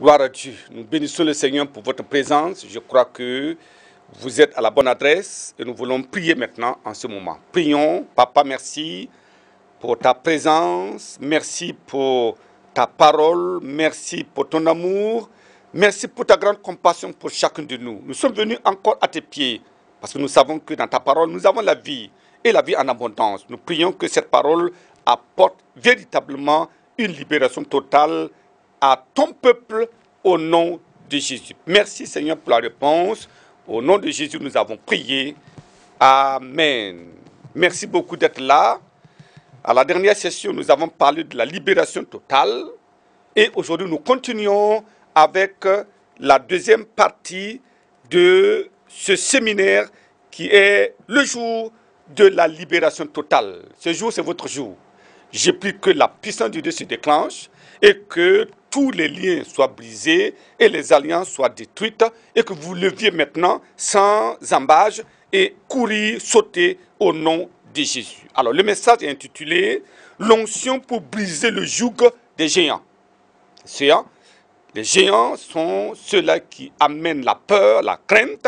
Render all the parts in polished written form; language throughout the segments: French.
Gloire à Dieu. Nous bénissons le Seigneur pour votre présence. Je crois que vous êtes à la bonne adresse et nous voulons prier maintenant en ce moment. Prions. Papa, merci pour ta présence. Merci pour ta parole. Merci pour ton amour. Merci pour ta grande compassion pour chacun de nous. Nous sommes venus encore à tes pieds parce que nous savons que dans ta parole, nous avons la vie et la vie en abondance. Nous prions que cette parole apporte véritablement une libération totale à ton peuple au nom de Jésus. Merci Seigneur pour la réponse. Au nom de Jésus, nous avons prié. Amen. Merci beaucoup d'être là. À la dernière session, nous avons parlé de la libération totale. Et aujourd'hui, nous continuons avec la deuxième partie de ce séminaire qui est le jour de la libération totale. Ce jour, c'est votre jour. Je prie que la puissance de Dieu se déclenche et que tous les liens soient brisés et les alliances soient détruites et que vous leviez maintenant sans embâche et courir, sauter au nom de Jésus. Alors, le message est intitulé « L'onction pour briser le joug des géants ». Les géants sont ceux-là qui amènent la peur, la crainte.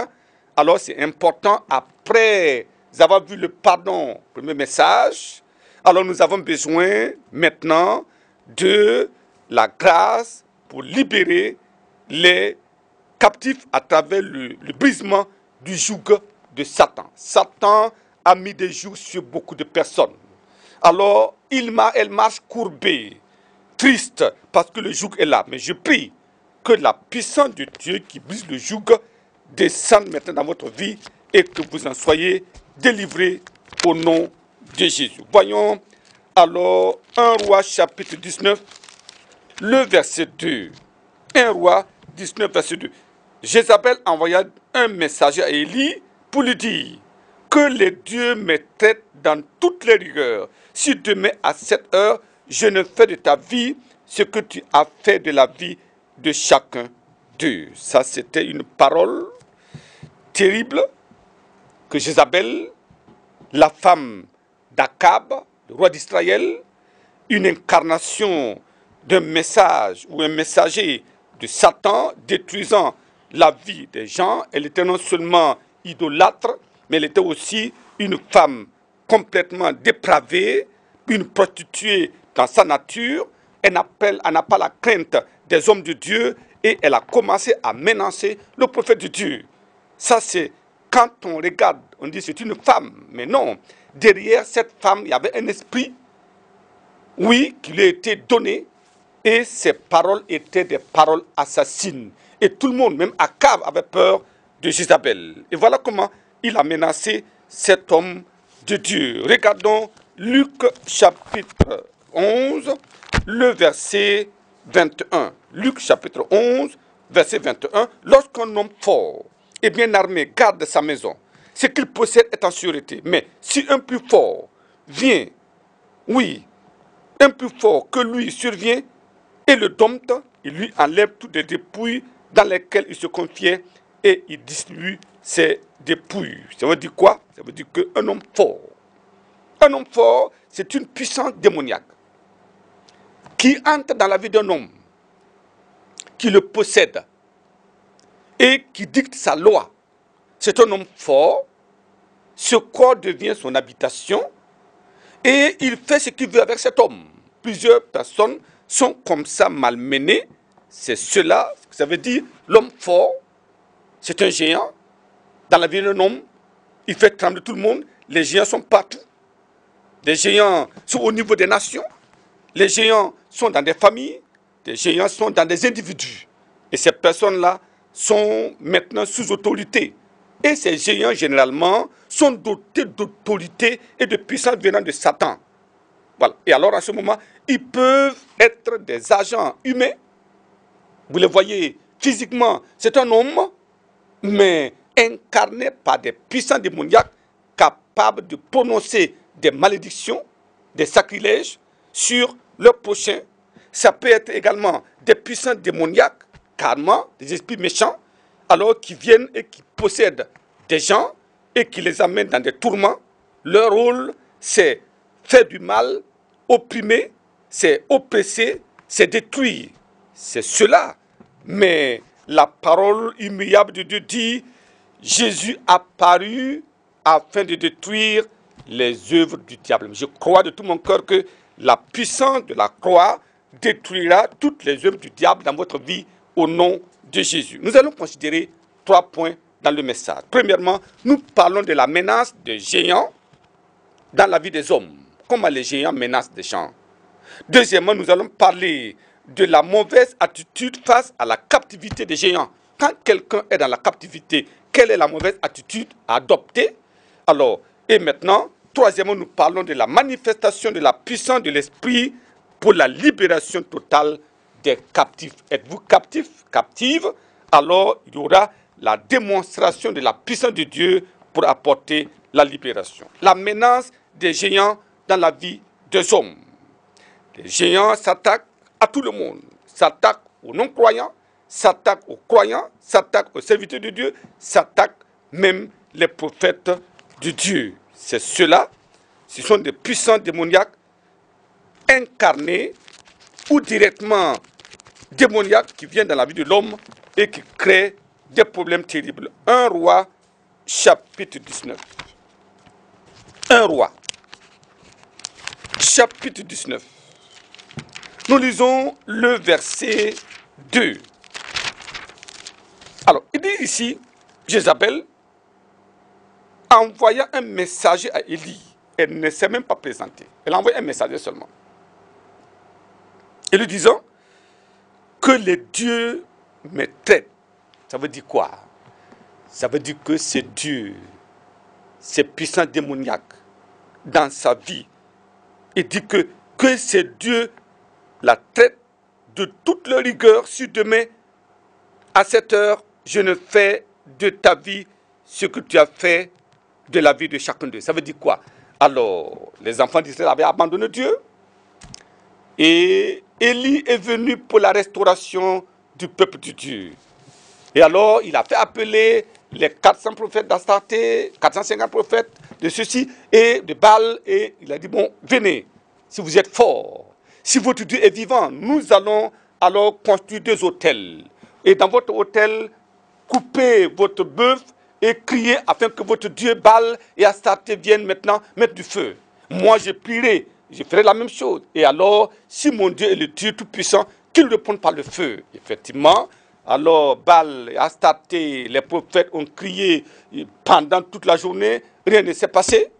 Alors, c'est important, après avoir vu le pardon, premier message, alors nous avons besoin maintenant de la grâce pour libérer les captifs à travers le brisement du joug de Satan. Satan a mis des jougs sur beaucoup de personnes. Alors, elle marche courbée, triste, parce que le joug est là. Mais je prie que la puissance de Dieu qui brise le joug descende maintenant dans votre vie et que vous en soyez délivrés au nom de Jésus. Voyons alors 1 Roi chapitre 19, le verset 2. 1 Roi 19, verset 2. Jézabel envoya un messager à Élie pour lui dire que les dieux me traitent dans toutes les rigueurs. Si demain à cette heure, je ne fais de ta vie ce que tu as fait de la vie de chacun d'eux. Ça, c'était une parole terrible que Jézabel, la femme d'Akab, le roi d'Israël, une incarnation d'un message ou un messager de Satan détruisant la vie des gens. Elle était non seulement idolâtre, mais elle était aussi une femme complètement dépravée, une prostituée dans sa nature. Elle n'a pas la crainte des hommes de Dieu et elle a commencé à menacer le prophète de Dieu. Ça, c'est quand on regarde, on dit c'est une femme, mais non. Derrière cette femme, il y avait un esprit, oui, qui lui a été donné, et ces paroles étaient des paroles assassines. Et tout le monde, même Akab, avait peur de Jézabel. Et voilà comment il a menacé cet homme de Dieu. Regardons Luc chapitre 11, le verset 21. Luc chapitre 11, verset 21. Lorsqu'un homme fort et bien armé garde sa maison, ce qu'il possède est en sûreté. Mais si un plus fort vient, oui, un plus fort que lui survient et le dompte, il lui enlève toutes les dépouilles dans lesquelles il se confiait et il distribue ses dépouilles. Ça veut dire quoi? Ça veut dire qu'un homme fort, c'est une puissance démoniaque qui entre dans la vie d'un homme, qui le possède et qui dicte sa loi. C'est un homme fort, ce corps devient son habitation et il fait ce qu'il veut avec cet homme. Plusieurs personnes sont comme ça malmenées. C'est cela, ça veut dire l'homme fort, c'est un géant. Dans la vie d'un homme, il fait trembler tout le monde. Les géants sont partout. Les géants sont au niveau des nations. Les géants sont dans des familles. Les géants sont dans des individus. Et ces personnes-là sont maintenant sous autorité. Et ces géants, généralement, sont dotés d'autorité et de puissance venant de Satan. Voilà. Et alors, à ce moment, ils peuvent être des agents humains. Vous les voyez physiquement, c'est un homme, mais incarné par des puissants démoniaques capables de prononcer des malédictions, des sacrilèges sur leur prochain. Ça peut être également des puissants démoniaques, carrément, des esprits méchants, alors qui viennent et qui possèdent des gens et qui les amènent dans des tourments. Leur rôle, c'est faire du mal, opprimer, c'est oppresser, c'est détruire. C'est cela Mais la parole immuable de Dieu dit, Jésus apparut afin de détruire les œuvres du diable. Je crois de tout mon cœur que la puissance de la croix détruira toutes les œuvres du diable dans votre vie au nom de Jésus. Nous allons considérer 3 points dans le message. Premièrement, nous parlons de la menace des géants dans la vie des hommes. Comment les géants menacent des gens. Deuxièmement, nous allons parler de la mauvaise attitude face à la captivité des géants. Quand quelqu'un est dans la captivité, quelle est la mauvaise attitude à adopter? Alors, et maintenant, troisièmement, nous parlons de la manifestation de la puissance de l'esprit pour la libération totale des captifs. Êtes-vous captif, captive? Alors, il y aura la démonstration de la puissance de Dieu pour apporter la libération. La menace des géants dans la vie des hommes. Les géants s'attaquent à tout le monde, s'attaquent aux non-croyants, s'attaquent aux croyants, s'attaquent aux serviteurs de Dieu, s'attaquent même les prophètes de Dieu. C'est cela, ce sont des puissants démoniaques incarnés ou directement démoniaques qui viennent dans la vie de l'homme et qui créent des problèmes terribles. 1 Roi, chapitre 19. 1 Roi, chapitre 19. Nous lisons le verset 2. Alors, il dit ici, Jézabel, envoya un messager à Élie. Elle ne s'est même pas présentée. Elle a envoyé un messager seulement. Et lui disant que les dieux me traitent. Ça veut dire quoi? Ça veut dire que ces dieux, ces puissants démoniaques, dans sa vie, il dit que ces dieux la traitent de toute leur rigueur si demain, à cette heure, je ne fais de ta vie ce que tu as fait de la vie de chacun d'eux. Ça veut dire quoi? Alors, les enfants d'Israël avaient abandonné Dieu et Élie est venu pour la restauration du peuple de Dieu. Et alors, il a fait appeler les 400 prophètes d'Astarté, 450 prophètes de ceci et de Baal, et il a dit, bon, venez, si vous êtes forts, si votre Dieu est vivant, nous allons alors construire 2 autels. Et dans votre hôtel, coupez votre bœuf et criez afin que votre Dieu Baal et Astarté viennent maintenant mettre du feu. Moi, je prierai, je ferai la même chose. Et alors, si mon Dieu est le Dieu tout-puissant, qu'il réponde par le feu. Effectivement, alors Baal et Astarté, les prophètes ont crié pendant toute la journée, rien ne s'est passé.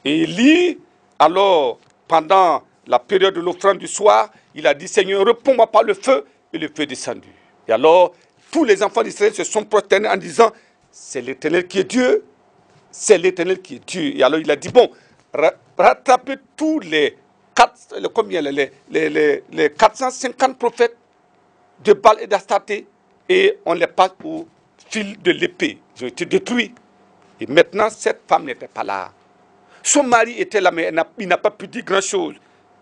Et Élie, alors, pendant la période de l'offrande du soir, il a dit, Seigneur, réponds-moi par le feu, et le feu est descendu. Et alors, tous les enfants d'Israël se sont prosternés en disant, c'est l'Éternel qui est Dieu, c'est l'Éternel qui est Dieu. Et alors il a dit, bon, rattrapez tous les 450 prophètes de Baal et d'Astarté, et on les passe au fil de l'épée. Ils ont été détruits. Et maintenant, cette femme n'était pas là. Son mari était là, mais il n'a pas pu dire grand-chose.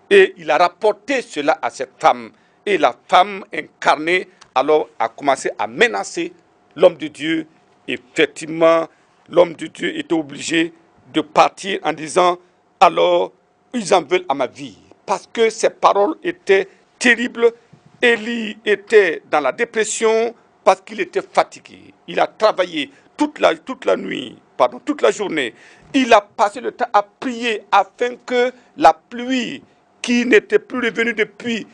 Et il a rapporté cela à cette femme. Et la femme incarnée, alors, a commencé à menacer l'homme de Dieu. Effectivement, l'homme de Dieu était obligé de partir en disant, alors, ils en veulent à ma vie. Parce que ces paroles étaient terribles. Élie était dans la dépression parce qu'il était fatigué. Il a travaillé toute la nuit, toute la journée. Il a passé le temps à prier afin que la pluie qui n'était plus revenue depuis,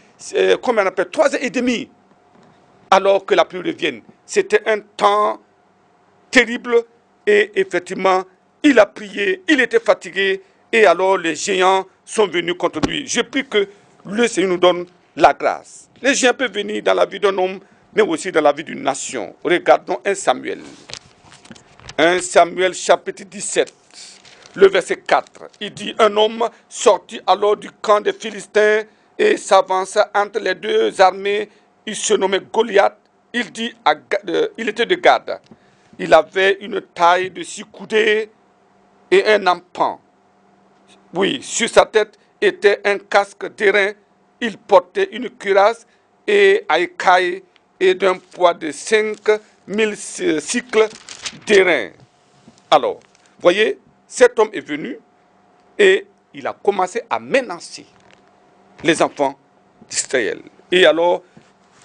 comment on appelle, 3 ans et demi, alors que la pluie revienne. C'était un temps terrible et effectivement, il a prié, il était fatigué et alors les géants sont venus contre lui. Je prie que le Seigneur nous donne la grâce. Les géants peuvent venir dans la vie d'un homme, mais aussi dans la vie d'une nation. Regardons 1 Samuel. 1 Samuel chapitre 17, le verset 4. Il dit, un homme sortit alors du camp des Philistins et s'avança entre les 2 armées. Il se nommait Goliath. Il dit, il était de Gad. Il avait une taille de 6 coudées et un empan. Oui, sur sa tête était un casque d'airain. Il portait une cuirasse et à écailles et d'un poids de 5000 cycles d'airain. Alors, voyez, cet homme est venu et il a commencé à menacer les enfants d'Israël. Et alors,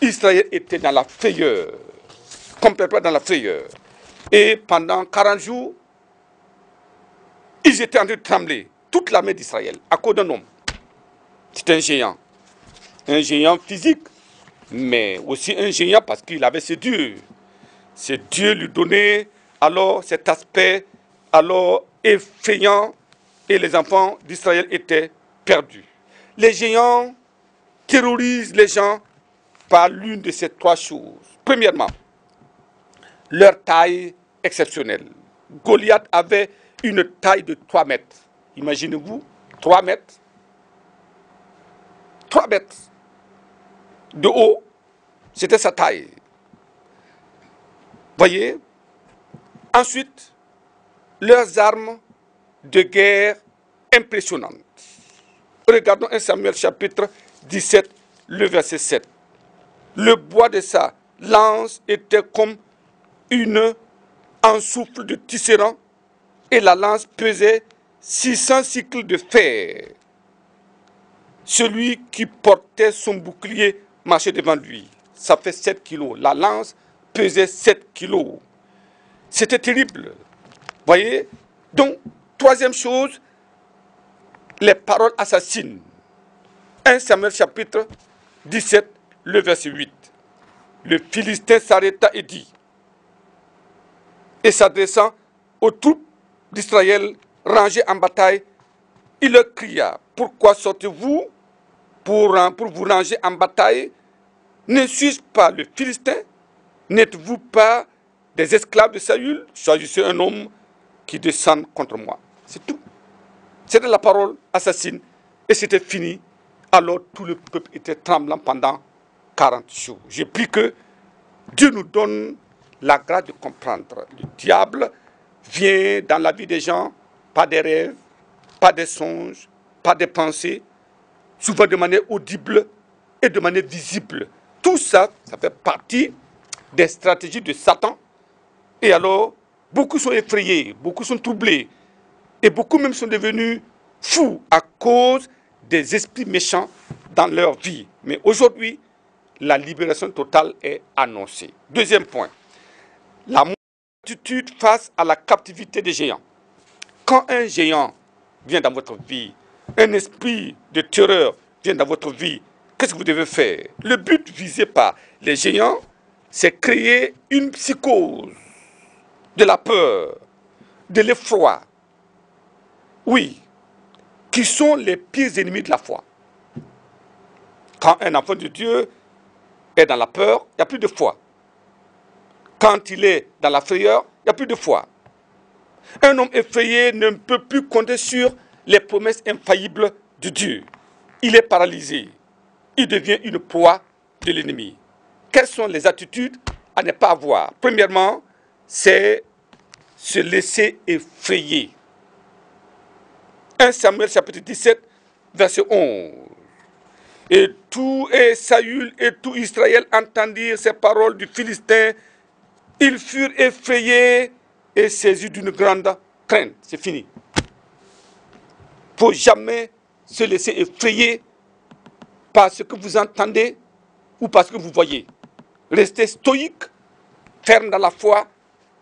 Israël était dans la frayeur, complètement dans la frayeur. Et pendant 40 jours, ils étaient en train de trembler, toute l'armée d'Israël, à cause d'un homme. C'est un géant physique, mais aussi un géant parce qu'il avait ses dieux. Ses dieux lui donnaient alors cet aspect alors effrayant et les enfants d'Israël étaient perdus. Les géants terrorisent les gens par l'une de ces trois choses. Premièrement, leur taille exceptionnelle. Goliath avait une taille de 3 mètres. Imaginez-vous, 3 mètres. 3 mètres de haut, c'était sa taille. Voyez? Ensuite, leurs armes de guerre impressionnantes. Regardons 1 Samuel chapitre 17, le verset 7. Le bois de sa lance était comme une ensouffle de tisserand et la lance pesait 600 cycles de fer. Celui qui portait son bouclier marchait devant lui. Ça fait 7 kilos. La lance pesait 7 kilos. C'était terrible. Voyez? Donc, troisième chose, les paroles assassines. 1 Samuel chapitre 17, le verset 8. Le Philistin s'arrêta et dit, et s'adressant aux troupes d'Israël rangées en bataille, il leur cria, pourquoi sortez-vous pour vous ranger en bataille? Ne suis-je pas le Philistin? N'êtes-vous pas des esclaves de Saül? Choisissez un homme qui descende contre moi. C'est tout. C'était la parole assassine et c'était fini. Alors tout le peuple était tremblant pendant 40 jours. J'ai pris que Dieu nous donne la grâce de comprendre. Le diable vient dans la vie des gens, pas des rêves, pas des songes, pas des pensées, souvent de manière audible et de manière visible. Tout ça, ça fait partie des stratégies de Satan. Et alors, beaucoup sont effrayés, beaucoup sont troublés, et beaucoup même sont devenus fous à cause des esprits méchants dans leur vie. Mais aujourd'hui, la libération totale est annoncée. Deuxième point, la multitude face à la captivité des géants. Quand un géant vient dans votre vie, un esprit de terreur vient dans votre vie, qu'est-ce que vous devez faire? Le but visé par les géants, c'est créer une psychose, de la peur, de l'effroi. Oui, qui sont les pires ennemis de la foi. Quand un enfant de Dieu est dans la peur, il n'y a plus de foi. Quand il est dans la frayeur, il n'y a plus de foi. Un homme effrayé ne peut plus compter sur les promesses infaillibles de Dieu. Il est paralysé. Il devient une proie de l'ennemi. Quelles sont les attitudes à ne pas avoir? Premièrement, c'est se laisser effrayer. 1 Samuel chapitre 17, verset 11. Et Saül et tout Israël entendirent ces paroles du Philistin. Ils furent effrayés et saisis d'une grande crainte. C'est fini. Il ne faut jamais se laisser effrayer par ce que vous entendez ou par ce que vous voyez. Restez stoïque, ferme dans la foi,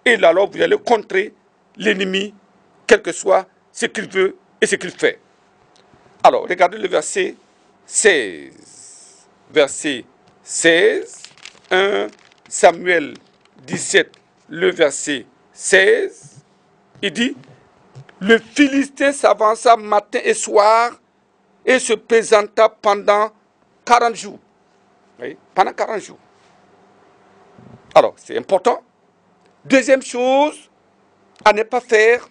et alors vous allez contrer l'ennemi, quel que soit ce qu'il veut et ce qu'il fait. Alors, regardez le verset 16. Verset 16, 1 Samuel 17, le verset 16, il dit, le Philistin s'avança matin et soir et se présenta pendant 40 jours. Oui, pendant 40 jours. Alors, c'est important. Deuxième chose à ne pas faire,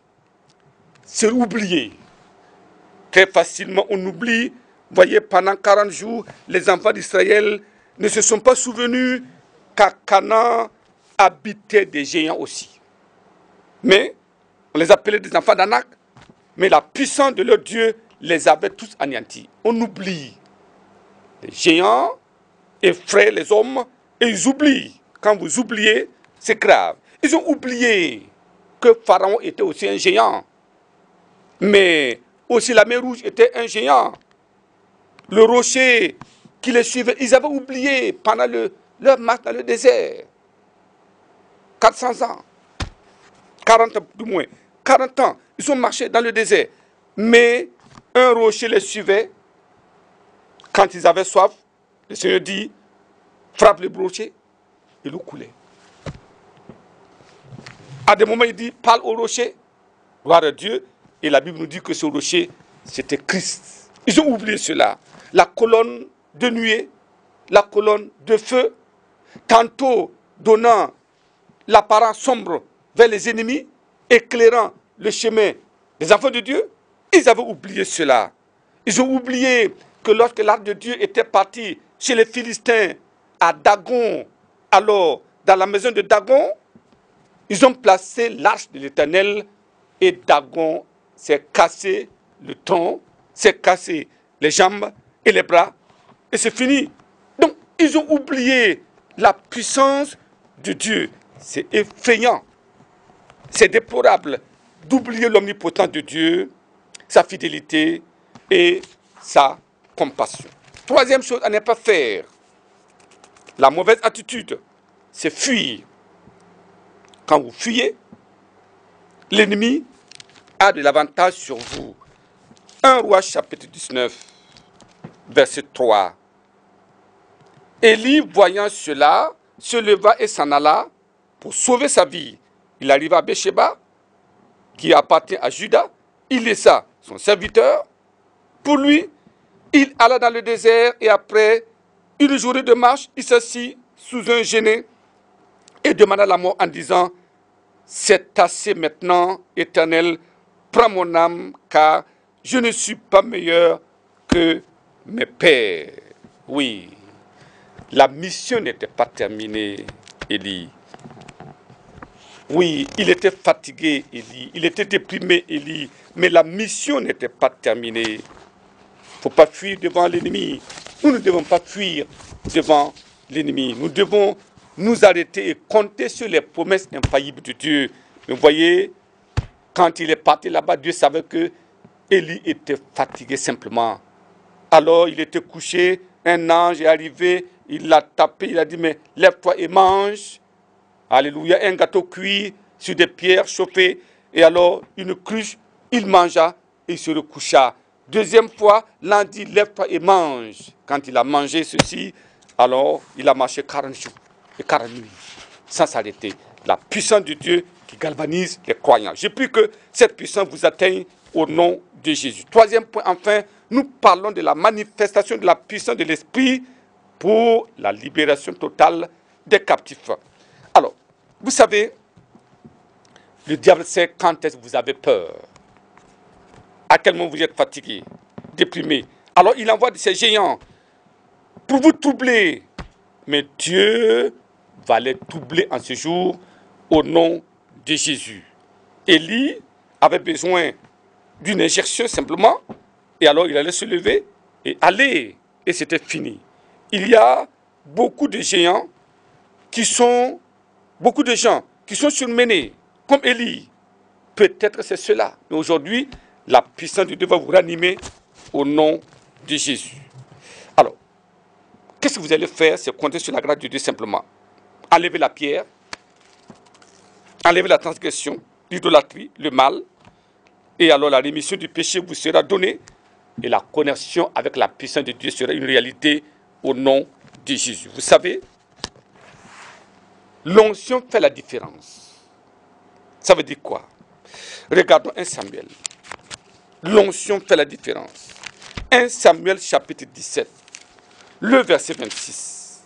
c'est oublier. Très facilement, on oublie. Vous voyez, pendant 40 jours, les enfants d'Israël ne se sont pas souvenus qu'à Canaan habitaient des géants aussi. Mais, on les appelait des enfants d'Anak, mais la puissance de leur Dieu les avait tous anéantis. On oublie. Les géants effraient les hommes et ils oublient. Quand vous oubliez, c'est grave. Ils ont oublié que Pharaon était aussi un géant. Mais aussi la mer Rouge était un géant. Le rocher qui les suivait, ils avaient oublié pendant leur marche dans le désert. 400 ans. 40 ans du moins. 40 ans. Ils ont marché dans le désert. Mais un rocher les suivait. Quand ils avaient soif, le Seigneur dit, frappe le rocher, et l'eau coulait. À des moments, il dit, parle au rocher, gloire à Dieu. Et la Bible nous dit que ce rocher, c'était Christ. Ils ont oublié cela. La colonne de nuée, la colonne de feu, tantôt donnant l'apparence sombre vers les ennemis, éclairant le chemin des enfants de Dieu. Ils avaient oublié cela. Ils ont oublié que lorsque l'arche de Dieu était partie chez les Philistins, à Dagon, alors dans la maison de Dagon, ils ont placé l'arche de l'Éternel et Dagon s'est cassé le tronc, s'est cassé les jambes et les bras et c'est fini. Donc ils ont oublié la puissance de Dieu. C'est effrayant, c'est déplorable d'oublier l'omnipotence de Dieu, sa fidélité et sa compassion. Troisième chose à ne pas faire, la mauvaise attitude, c'est fuir. Quand vous fuyez, l'ennemi a de l'avantage sur vous. 1 Roi chapitre 19, verset 3. Élie, voyant cela, se leva et s'en alla pour sauver sa vie. Il arriva à Bécheba, qui appartient à Juda. Il laissa son serviteur. Pour lui, il alla dans le désert et après une journée de marche, il s'assit sous un genêt et demanda la mort en disant, c'est assez maintenant, Éternel, prends mon âme, car je ne suis pas meilleur que mes pères. Oui, la mission n'était pas terminée, Élie. Oui, il était fatigué, Élie. Il était déprimé, Élie. Mais la mission n'était pas terminée. Il ne faut pas fuir devant l'ennemi. Nous ne devons pas fuir devant l'ennemi. Nous devons nous arrêter et compter sur les promesses infaillibles de Dieu. Mais vous voyez, quand il est parti là-bas, Dieu savait que Élie était fatigué simplement. Alors il était couché, un ange est arrivé, il l'a tapé, il a dit, mais lève-toi et mange. Alléluia, un gâteau cuit sur des pierres chauffées, et alors une cruche, il mangea et il se recoucha. Deuxième fois, l'ange dit, lève-toi et mange. Quand il a mangé ceci, alors il a marché 40 jours et 40 nuits, sans s'arrêter. La puissance de Dieu qui galvanise les croyants. Je prie que cette puissance vous atteigne au nom de Jésus. Troisième point, enfin, nous parlons de la manifestation de la puissance de l'Esprit pour la libération totale des captifs. Alors, vous savez, le diable sait quand est-ce que vous avez peur, à quel moment vous êtes fatigué, déprimé. Alors, il envoie ses géants pour vous troubler. Mais Dieu va les troubler en ce jour au nom de Jésus. Élie avait besoin d'une injection simplement, et alors il allait se lever et aller, et c'était fini. Il y a beaucoup de géants beaucoup de gens qui sont surmenés, comme Élie. Peut-être c'est cela, mais aujourd'hui, la puissance de Dieu va vous ranimer au nom de Jésus. Alors, qu'est-ce que vous allez faire? C'est compter sur la grâce de Dieu simplement. Enlever la pierre, enlever la transgression, l'idolâtrie, le mal, et alors la rémission du péché vous sera donnée, et la connexion avec la puissance de Dieu sera une réalité au nom de Jésus. Vous savez, l'onction fait la différence. Ça veut dire quoi? Regardons 1 Samuel. L'onction fait la différence. 1 Samuel chapitre 17, le verset 26.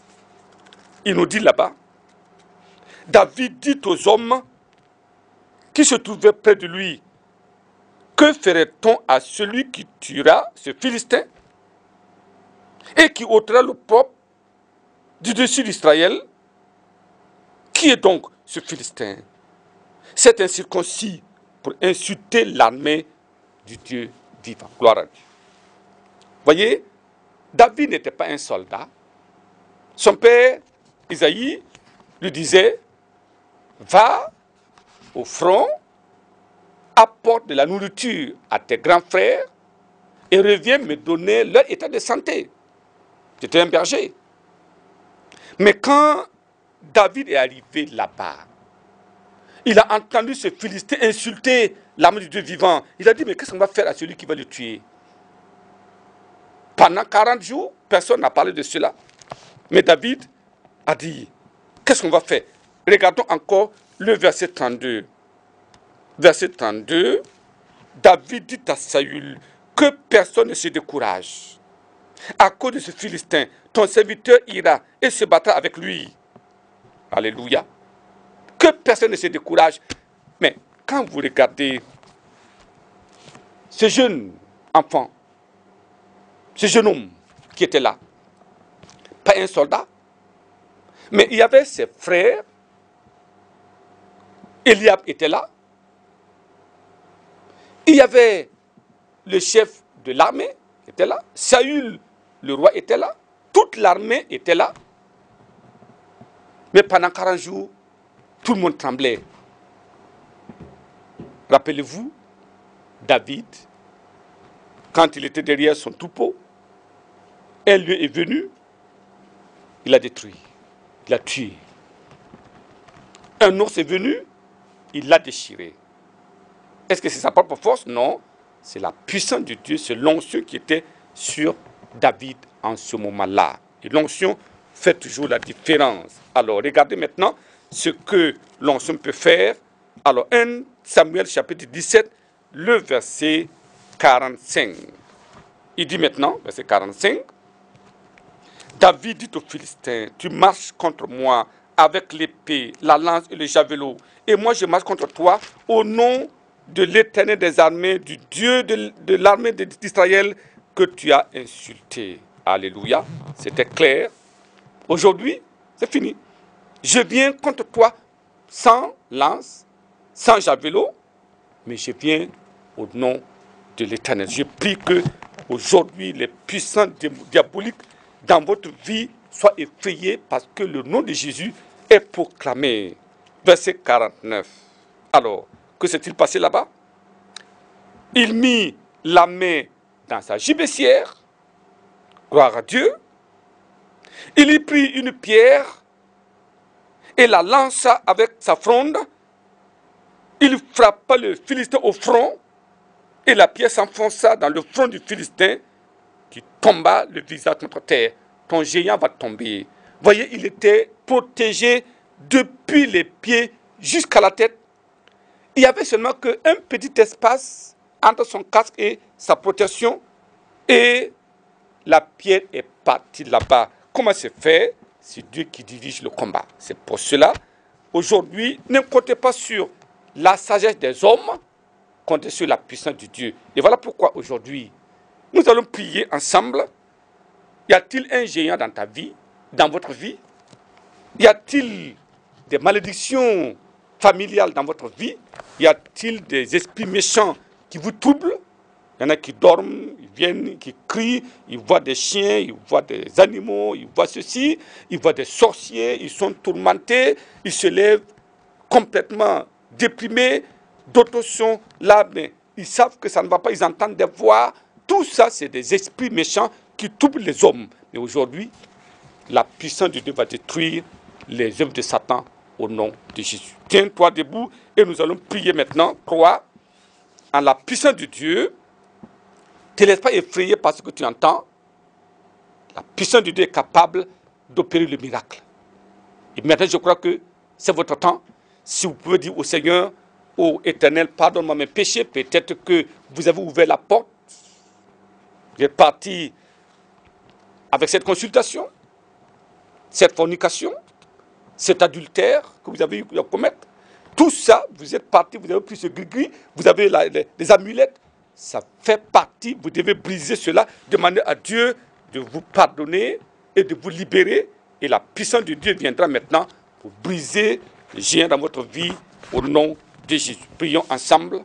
Il nous dit là-bas, David dit aux hommes qui se trouvaient près de lui, que ferait-on à celui qui tuera ce Philistin et qui ôtera le propre du dessus d'Israël? Qui est donc ce Philistin? C'est incirconcis pour insulter l'armée du Dieu vivant. Gloire à Dieu. Voyez, David n'était pas un soldat. Son père, Isaïe, lui disait, va au front, apporte de la nourriture à tes grands frères et reviens me donner leur état de santé. C'était un berger. Mais quand David est arrivé là-bas, il a entendu ce Philistin insulter l'âme du Dieu vivant. Il a dit, mais qu'est-ce qu'on va faire à celui qui va le tuer? Pendant 40 jours, personne n'a parlé de cela. Mais David a dit, qu'est-ce qu'on va faire? Regardons encore le verset 32. Verset 32, David dit à Saül, que personne ne se décourage. À cause de ce Philistin, ton serviteur ira et se battra avec lui. Alléluia. Que personne ne se décourage. Mais quand vous regardez ce jeune enfant, ce jeune homme qui était là, pas un soldat, mais il y avait ses frères, Eliab était là, il y avait le chef de l'armée qui était là, Saül, le roi, était là, toute l'armée était là. Mais pendant 40 jours, tout le monde tremblait. Rappelez-vous, David, quand il était derrière son troupeau, un lieu est venu, il a détruit, il a tué. Un ours est venu, il l'a déchiré. Est-ce que c'est sa propre force? Non, c'est la puissance de Dieu, c'est l'onction qui était sur David en ce moment-là. Et l'onction fait toujours la différence. Alors, regardez maintenant ce que l'onction peut faire. Alors, 1 Samuel chapitre 17, le verset 45. Il dit maintenant, verset 45, David dit aux Philistins, tu marches contre moi avec l'épée, la lance et le javelot, et moi je marche contre toi au nom de l'Éternel des armées, du Dieu de l'armée d'Israël que tu as insulté. Alléluia, c'était clair. Aujourd'hui, c'est fini. Je viens contre toi sans lance, sans javelot, mais je viens au nom de l'Éternel. Je prie que aujourd'hui les puissants diaboliques dans votre vie soient effrayés parce que le nom de Jésus est proclamé. Verset 49. Alors, que s'est-il passé là-bas? Il mit la main dans sa gibecière, gloire à Dieu. Il y prit une pierre et la lança avec sa fronde. Il frappa le Philistin au front et la pierre s'enfonça dans le front du Philistin qui tomba le visage contre terre. Ton géant va tomber. Voyez, il était protégé depuis les pieds jusqu'à la tête. Il n'y avait seulement qu'un petit espace entre son casque et sa protection. Et la pierre est partie là-bas. Comment c'est fait? C'est Dieu qui dirige le combat. C'est pour cela, aujourd'hui, ne comptez pas sur la sagesse des hommes, comptez sur la puissance de Dieu. Et voilà pourquoi aujourd'hui, nous allons prier ensemble. Y a-t-il un géant dans ta vie, dans votre vie? Y a-t-il des malédictions familiales dans votre vie? Y a-t-il des esprits méchants qui vous troublent? Il y en a qui dorment, ils viennent, qui crient, ils voient des chiens, ils voient des animaux, ils voient ceci, ils voient des sorciers, ils sont tourmentés, ils se lèvent complètement déprimés. D'autres sont là, mais ils savent que ça ne va pas, ils entendent des voix. Tout ça, c'est des esprits méchants qui troublent les hommes. Mais aujourd'hui, la puissance de Dieu va détruire les œuvres de Satan au nom de Jésus. Tiens-toi debout et nous allons prier maintenant. Crois en la puissance de Dieu. Ne te laisse pas effrayer par ce que tu entends. La puissance de Dieu est capable d'opérer le miracle. Et maintenant, je crois que c'est votre temps. Si vous pouvez dire au Seigneur, ô Éternel, pardonne-moi mes péchés, peut-être que vous avez ouvert la porte. Vous êtes parti avec cette consultation, cette fornication, cet adultère que vous avez eu à commettre. Tout ça, vous êtes parti, vous avez pris ce gris-gris, vous avez les amulettes. Ça fait partie, vous devez briser cela, demander à Dieu de vous pardonner et de vous libérer. Et la puissance de Dieu viendra maintenant pour briser les géants dans votre vie au nom de Jésus. Prions ensemble.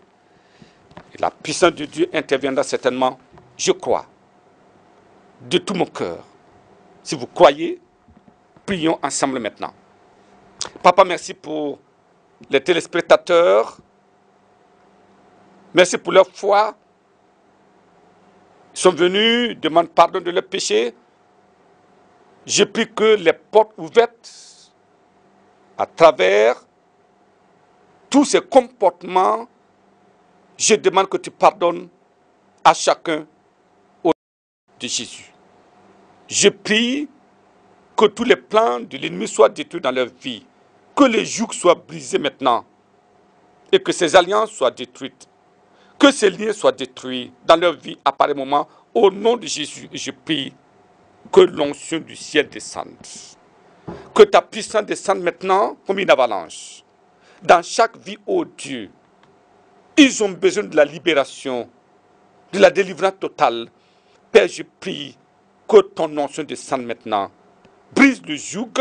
Et la puissance de Dieu interviendra certainement, je crois, de tout mon cœur. Si vous croyez, prions ensemble maintenant. Papa, merci pour les téléspectateurs. Merci pour leur foi. Ils sont venus, demandent pardon de leurs péchés. Je prie que les portes ouvertes à travers tous ces comportements, je demande que tu pardonnes à chacun au nom de Jésus. Je prie que tous les plans de l'ennemi soient détruits dans leur vie, que les jougs soient brisés maintenant et que ces alliances soient détruites, que ces liens soient détruits dans leur vie à pareil moment. Au nom de Jésus, je prie que l'onction du ciel descende, que ta puissance descende maintenant comme une avalanche dans chaque vie, ô Dieu. Ils ont besoin de la libération, de la délivrance totale. Père, je prie que ton onction descende maintenant, brise le joug,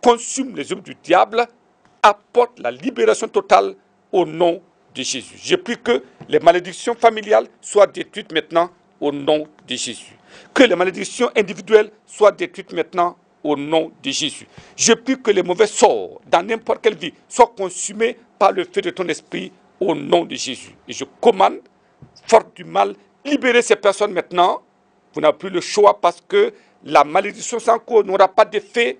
consume les œuvres du diable, apporte la libération totale au nom de Jésus. Je prie que les malédictions familiales soient détruites maintenant au nom de Jésus. Que les malédictions individuelles soient détruites maintenant au nom de Jésus. Je prie que les mauvais sorts dans n'importe quelle vie soient consumés par le feu de ton esprit au nom de Jésus. Et je commande, force du mal, libérez ces personnes maintenant. Vous n'avez plus le choix parce que la malédiction sans cause n'aura pas d'effet.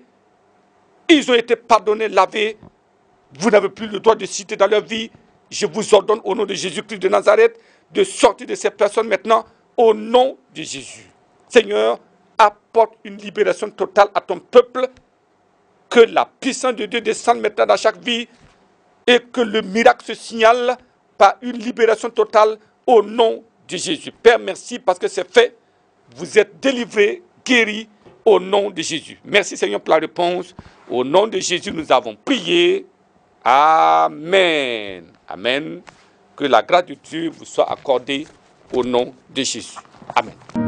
Ils ont été pardonnés, lavés. Vous n'avez plus le droit de citer dans leur vie. Je vous ordonne au nom de Jésus-Christ de Nazareth de sortir de ces personnes maintenant au nom de Jésus. Seigneur, apporte une libération totale à ton peuple. Que la puissance de Dieu descende maintenant dans chaque vie et que le miracle se signale par une libération totale au nom de Jésus. Père, merci parce que c'est fait. Vous êtes délivrés, guéris au nom de Jésus. Merci Seigneur pour la réponse. Au nom de Jésus, nous avons prié. Amen. Amen. Que la grâce de Dieu vous soit accordée au nom de Jésus. Amen.